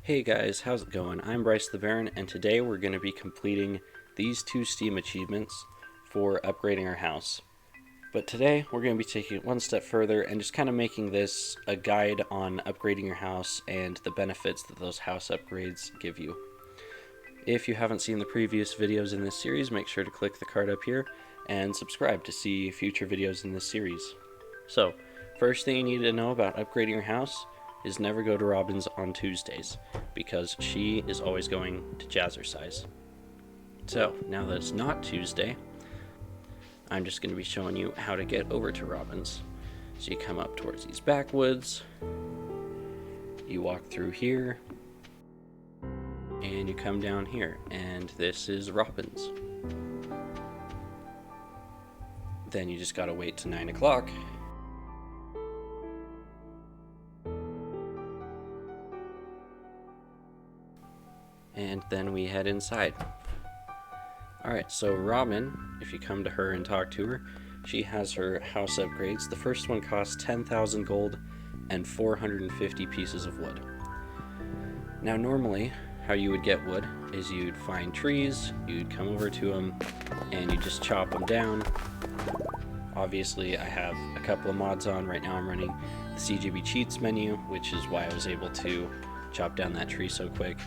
Hey guys, how's it going? I'm Bryce the Baron, and today we're going to be completing these two Steam achievements for upgrading our house. But today we're going to be taking it one step further and just kind of making this a guide on upgrading your house and the benefits that those house upgrades give you. If you haven't seen the previous videos in this series, make sure to click the card up here and subscribe to see future videos in this series. So, first thing you need to know about upgrading your house is never go to Robin's on Tuesdays, because she is always going to Jazzercise. So, now that it's not Tuesday, I'm just going to be showing you how to get over to Robin's. So you come up towards these backwoods, you walk through here, and you come down here, and this is Robin's. Then you just gotta wait to 9 o'clock. And then we head inside. Alright, so Robin, if you come to her and talk to her, she has her house upgrades. The first one costs 10,000 gold and 450 pieces of wood. Now normally, how you would get wood is you'd find trees, you'd come over to them, and you just chop them down. Obviously, I have a couple of mods on. Right now I'm running the CGB Cheats menu, which is why I was able to chop down that tree so quick.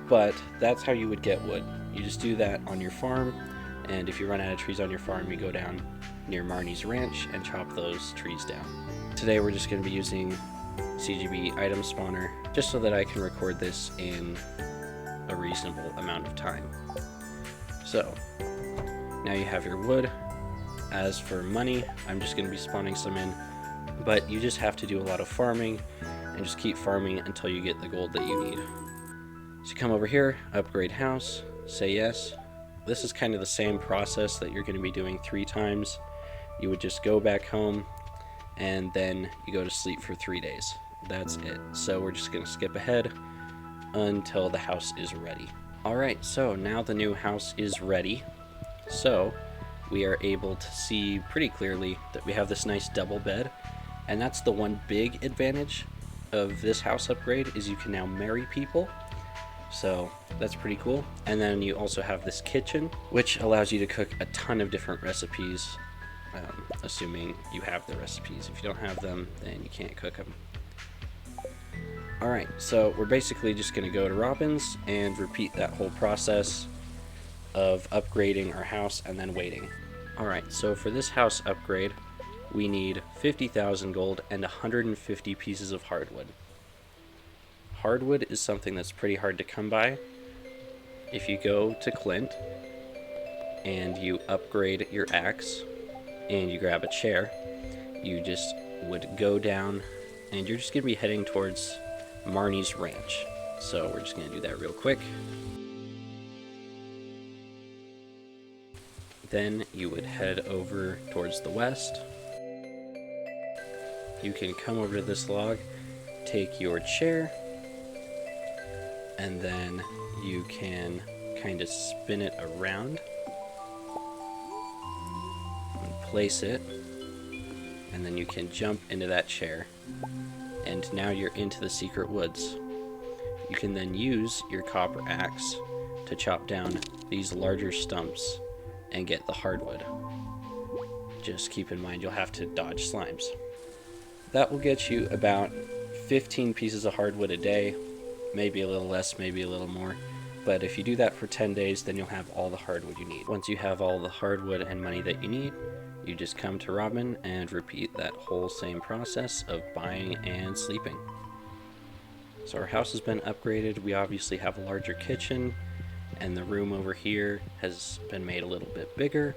But that's how you would get wood. You just do that on your farm, and if you run out of trees on your farm, you go down near Marnie's ranch and chop those trees down. Today we're just going to be using CGB item spawner, just so that I can record this in a reasonable amount of time. So, now you have your wood. As for money, I'm just going to be spawning some in, but you just have to do a lot of farming, and just keep farming until you get the gold that you need. So you come over here, upgrade house, say yes. This is kind of the same process that you're going to be doing 3 times. You would just go back home, and then you go to sleep for 3 days. That's it. So we're just going to skip ahead until the house is ready. Alright, so now the new house is ready. So we are able to see pretty clearly that we have this nice double bed, and that's the one big advantage of this house upgrade, is you can now marry people. So that's pretty cool. And then you also have this kitchen, which allows you to cook a ton of different recipes, assuming you have the recipes. If you don't have them, then you can't cook them. Alright, so we're basically just going to go to Robin's and repeat that whole process of upgrading our house and then waiting. Alright, so for this house upgrade, we need 50,000 gold and 150 pieces of hardwood. Hardwood is something that's pretty hard to come by. If you go to Clint and you upgrade your axe and you grab a chair, you just would go down and you're just going to be heading towards Marnie's ranch. So we're just going to do that real quick. Then you would head over towards the west. You can come over to this log, take your chair, and then you can kind of spin it around and place it, and then you can jump into that chair, and now you're into the secret woods. You can then use your copper axe to chop down these larger stumps and get the hardwood. Just keep in mind you'll have to dodge slimes. That will get you about 15 pieces of hardwood a day, maybe a little less, maybe a little more. But if you do that for 10 days, then you'll have all the hardwood you need. Once you have all the hardwood and money that you need, you just come to Robin and repeat that whole same process of buying and sleeping. So our house has been upgraded. We obviously have a larger kitchen, and the room over here has been made a little bit bigger.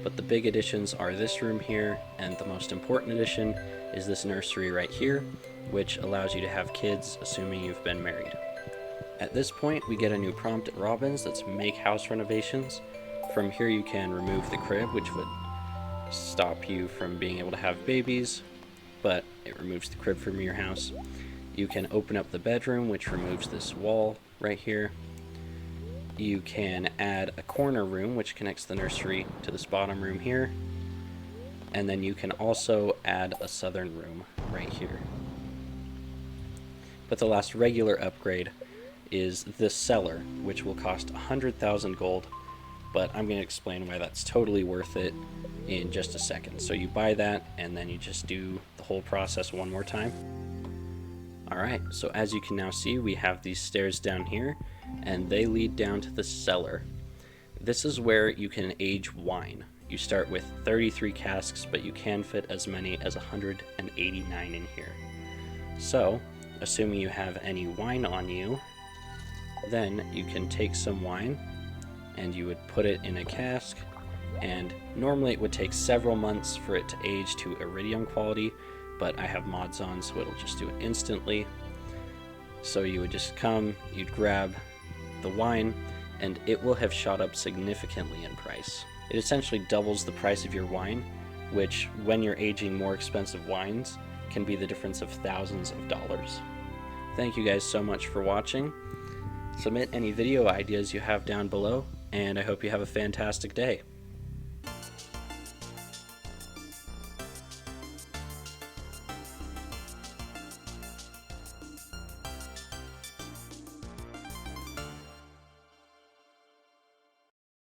But the big additions are this room here, and the most important addition is this nursery right here, which allows you to have kids, assuming you've been married. At this point, we get a new prompt at Robin's that's make house renovations. From here you can remove the crib, which would stop you from being able to have babies, but it removes the crib from your house. You can open up the bedroom, which removes this wall right here. You can add a corner room, which connects the nursery to this bottom room here. And then you can also add a southern room right here. But the last regular upgrade is this Cellar, which will cost 100,000 gold, but I'm going to explain why that's totally worth it in just a second. So you buy that, and then you just do the whole process one more time. Alright, so as you can now see, we have these stairs down here, and they lead down to the cellar. This is where you can age wine. You start with 33 casks, but you can fit as many as 189 in here. So, assuming you have any wine on you, then you can take some wine and you would put it in a cask, and normally it would take several months for it to age to iridium quality, but I have mods on so it'll just do it instantly. So you would just come, you'd grab the wine, and it will have shot up significantly in price. It essentially doubles the price of your wine, which when you're aging more expensive wines can be the difference of thousands of dollars. Thank you guys so much for watching. Submit any video ideas you have down below, and I hope you have a fantastic day.